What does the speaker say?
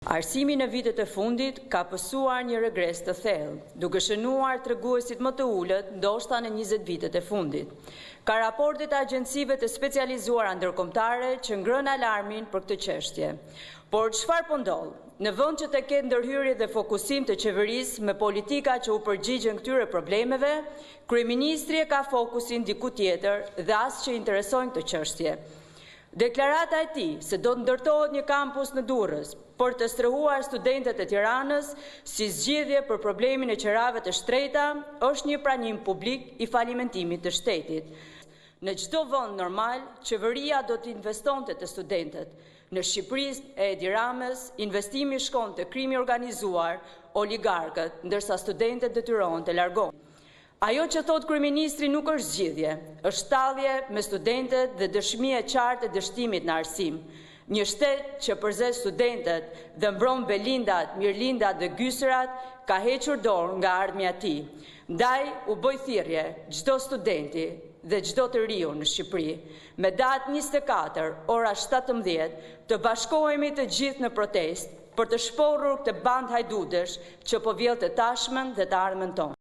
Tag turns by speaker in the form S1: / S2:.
S1: Arsimi në vitet e fundit ka pësuar një regres të thellë, duke shënuar treguesit më të ullët, ndoshta në 20 vitet e fundit. Ka raportet e agjencive të specializuara ndërkombëtare që ngrën alarmin për këtë çështje. Por çfarë po ndodh? Në vend që të ketë ndërhyrje dhe fokusim të qeverisë me politika që u përgjigjen këtyre problemeve, kryeministri e ka fokusin diku tjetër dhe as që interesojnë këtë çështje. Deklarata e tij se do të ndërtohet një kampus në Durrës për të strehuar studentët e Tiranës si zgjidhje për problemin e qerave të shtrejta është një pranim publik i falimentimit të shtetit. Në çdo vend normal, qeveria do të investonte te studentët. Në Shqipëri e Edi Ramës, investimi shkon te krimi organizuar, oligarkët, ndërsa studentët detyrohen të largohen. Ajo që thot kryeministri nuk është zgjidhje, është tallje me studentët dhe dëshmi e qartë e dështimit në arsim. Një shtet që përzes studentët dhe mbron belindat, mirlindat dhe gysërat ka hequr dorë nga ardhmja e tij. Ndaj u bë thirrje çdo studenti dhe çdo të riu në Shqipëri, me datë 24 ora 17, të bashkohemi të gjithë në protestë për të shporur këtë band hajdudesh që po vjedh të tashmen dhe të ardhmen tonë.